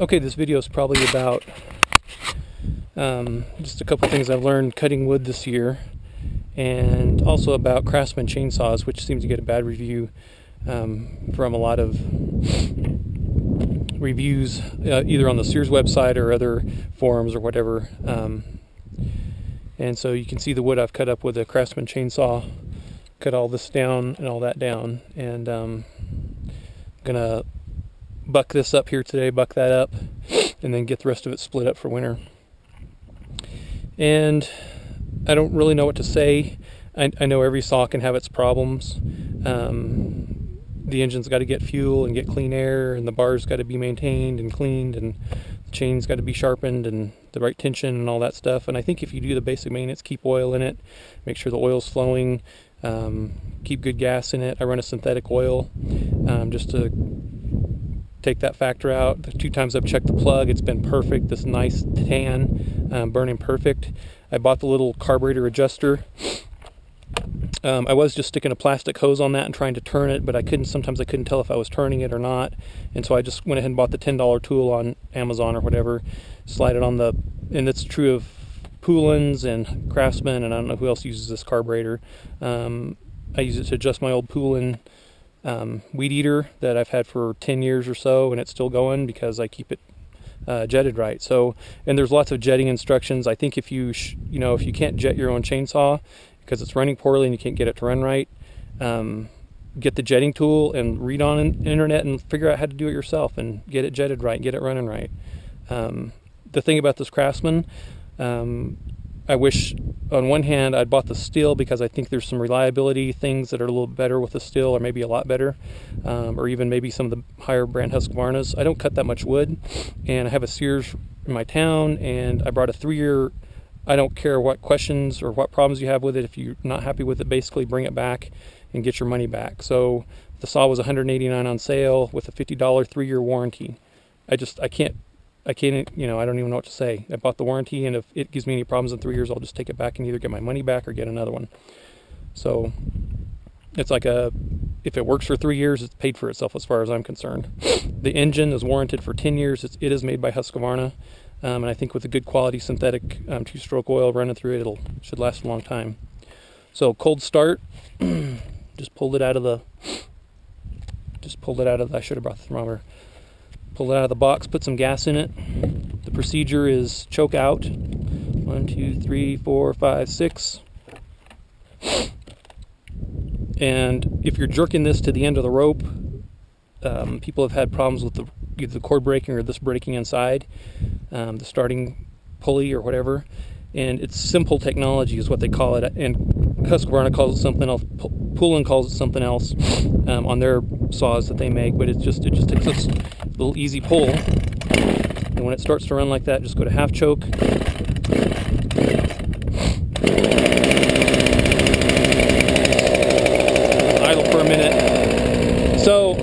Okay, this video is probably about just a couple things I've learned cutting wood this year, and also about Craftsman chainsaws, which seems to get a bad review from a lot of reviews, either on the Sears website or other forums or whatever. And so you can see the wood I've cut up with a Craftsman chainsaw. Cut all this down and all that down, and I'm gonna buck this up here today, buck that up, and then get the rest of it split up for winter. And I don't really know what to say. I know every saw can have its problems. The engine's got to get fuel and get clean air, and the bar's got to be maintained and cleaned, and the chain's got to be sharpened and the right tension and all that stuff. And I think if you do the basic maintenance, keep oil in it, make sure the oil's flowing, keep good gas in it. I run a synthetic oil just to take that factor out. The 2 times I've checked the plug, it's been perfect. This nice tan, burning perfect. I bought the little carburetor adjuster. I was just sticking a plastic hose on that and trying to turn it, but sometimes I couldn't tell if I was turning it or not. And so I just went ahead and bought the $10 tool on Amazon or whatever, slide it on and it's true of Poulin's and Craftsman, and I don't know who else uses this carburetor. I use it to adjust my old Poulin weed eater that I've had for 10 years or so, and it's still going because I keep it jetted right. So, and there's lots of jetting instructions. I think if you if you can't jet your own chainsaw because it's running poorly and you can't get it to run right, get the jetting tool and read on the internet and figure out how to do it yourself and get it jetted right, get it running right. The thing about this Craftsman, I wish on one hand I'd bought the steel, because I think there's some reliability things that are a little better with the steel, or maybe a lot better, or even maybe some of the higher brand Husqvarnas. I don't cut that much wood, and I have a Sears in my town, and I brought a 3-year. I don't care what questions or what problems you have with it. If you're not happy with it, basically bring it back and get your money back. So the saw was $189 on sale with a $50 3-year warranty. I can't, I don't even know what to say. I bought the warranty, and if it gives me any problems in 3 years, I'll just take it back and either get my money back or get another one. So it's like if it works for 3 years, it's paid for itself as far as I'm concerned. The engine is warranted for 10 years. It is made by Husqvarna, and I think with a good quality synthetic 2-stroke oil running through it, should last a long time. So cold start, just pulled it out of the, I should have brought the thermometer. Pull it out of the box, put some gas in it. The procedure is choke out. 1, 2, 3, 4, 5, 6. And if you're jerking this to the end of the rope, people have had problems with either the cord breaking or this breaking inside, the starting pulley or whatever. And it's simple technology is what they call it, and Husqvarna calls it something else. Poulin calls it something else on their saws that they make. But it just takes this little easy pull, and when it starts to run like that, just go to half choke. Idle for a minute. So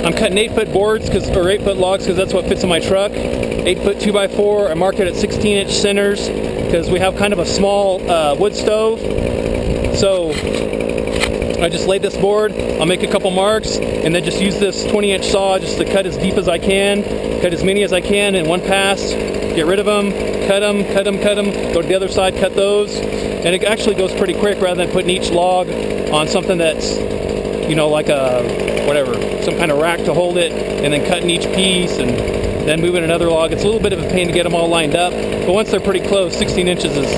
I'm cutting 8-foot boards or 8-foot logs because that's what fits in my truck. 8-foot 2x4. I marked it at 16-inch centers because we have kind of a small wood stove. So I just laid this board. I'll make a couple marks and then just use this 20-inch saw just to cut as deep as I can, cut as many as I can in one pass, get rid of them, cut them, go to the other side, cut those. And it actually goes pretty quick rather than putting each log on something that's, like some kind of rack to hold it, and then cutting each piece and then moving another log. It's a little bit of a pain to get them all lined up, but once they're pretty close, 16 inches is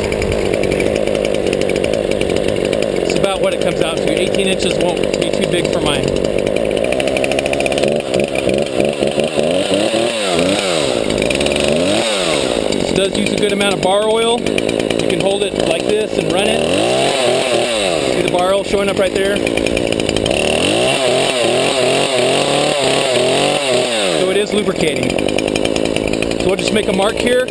about what it comes out to. 18 inches won't be too big for mine. This does use a good amount of bar oil. You can hold it like this and run it. See the bar oil showing up right there? So it is lubricating. So we'll just make a mark here.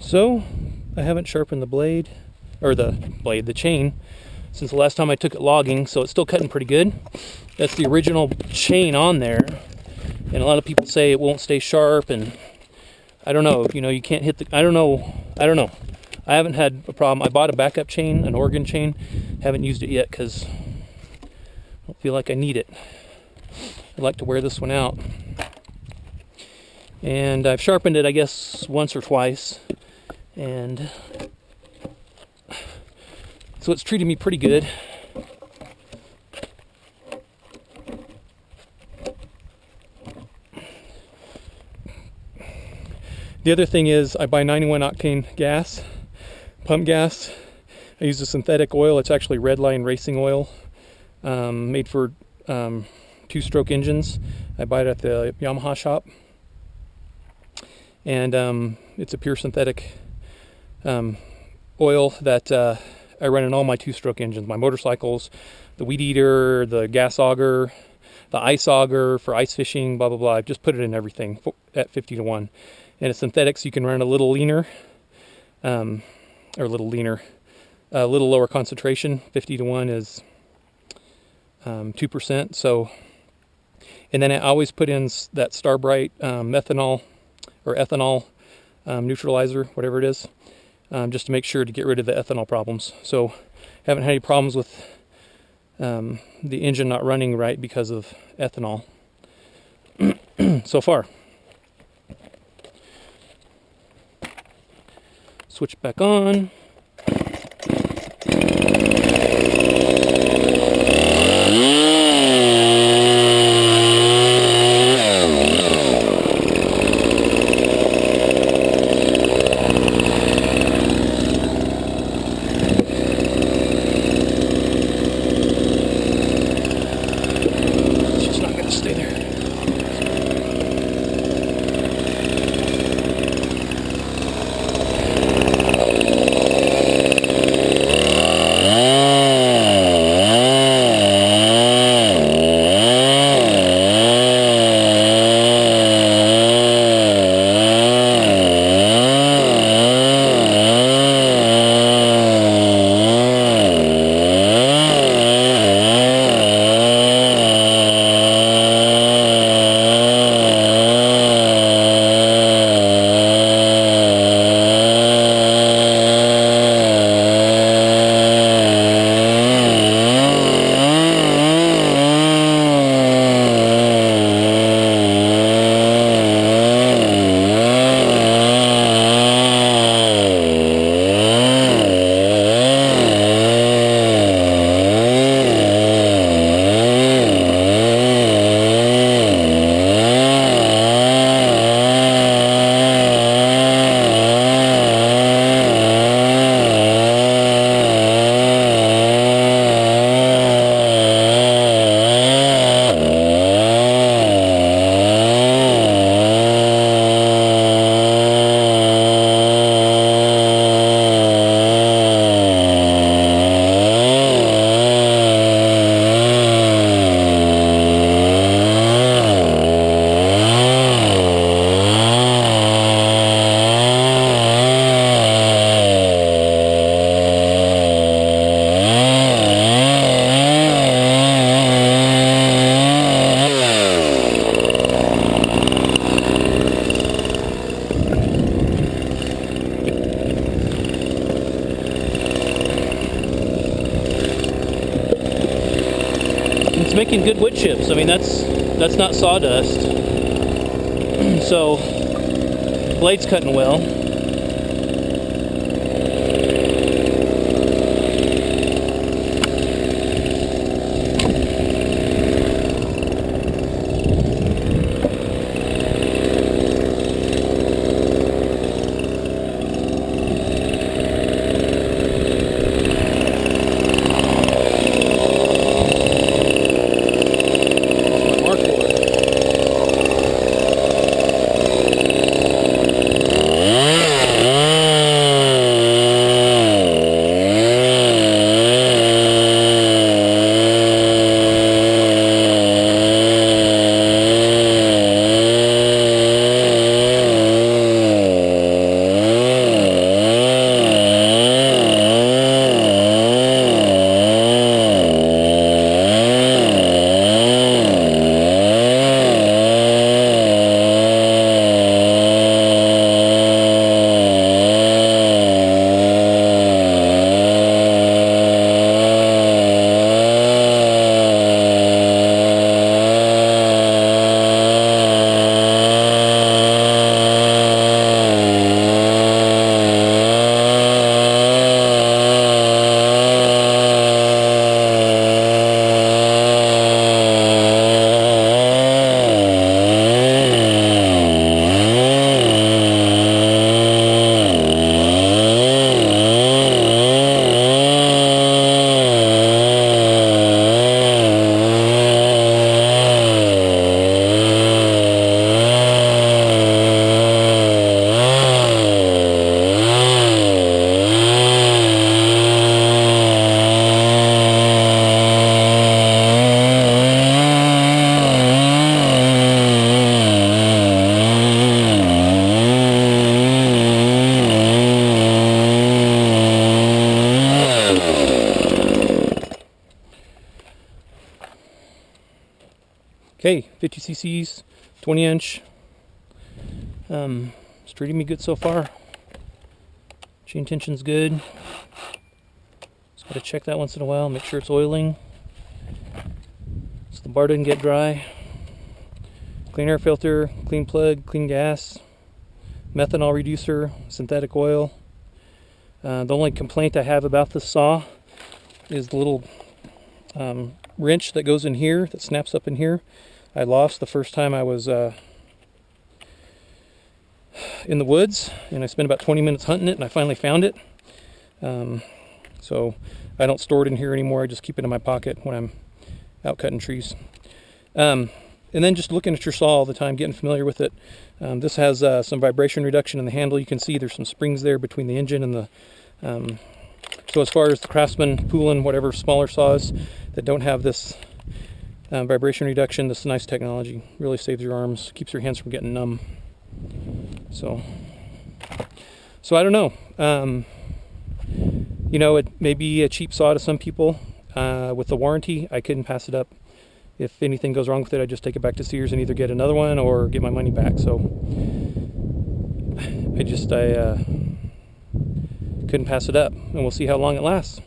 So I haven't sharpened the chain since the last time I took it logging, so it's still cutting pretty good. That's the original chain on there, and a lot of people say it won't stay sharp, and I don't know, you can't hit the, I don't know. I haven't had a problem. I bought a backup chain, an Oregon chain, haven't used it yet because I don't feel like I need it. I'd like to wear this one out. And I've sharpened it, I guess, once or twice, and so it's treated me pretty good. The other thing is I buy 91 octane gas, pump gas. I use a synthetic oil. It's actually Redline racing oil, made for two-stroke engines. I buy it at the Yamaha shop, and it's a pure synthetic oil that I run in all my two-stroke engines, my motorcycles, the weed eater, the gas auger, the ice auger for ice fishing, blah blah blah. I've just put it in everything at 50-1, and it's synthetic, so you can run a little leaner, a little lower concentration. 50-1 is 2%. So, and then I always put in that Starbright methanol or ethanol neutralizer, whatever it is, just to make sure to get rid of the ethanol problems. So, haven't had any problems with the engine not running right because of ethanol so far. Switch back on. It's making good wood chips. I mean, that's not sawdust. So, blade's cutting well. Okay, 50 cc's, 20 inch. It's treating me good so far. Chain tension's good. Just gotta check that once in a while, make sure it's oiling so the bar doesn't get dry. Clean air filter, clean plug, clean gas, methanol reducer, synthetic oil. The only complaint I have about this saw is the little wrench that goes in here, that snaps up in here. I lost the first time I was in the woods, and I spent about 20 minutes hunting it, and I finally found it. So I don't store it in here anymore. I just keep it in my pocket when I'm out cutting trees. And then just looking at your saw all the time, getting familiar with it. This has some vibration reduction in the handle. You can see there's some springs there between the engine and the... so as far as the Craftsman, Poulin, whatever smaller saws that don't have this vibration reduction, this nice technology really saves your arms, keeps your hands from getting numb. So I don't know. You know, it may be a cheap saw to some people. With the warranty, I couldn't pass it up. If anything goes wrong with it, I just take it back to Sears and either get another one or get my money back. So I couldn't pass it up, and we'll see how long it lasts.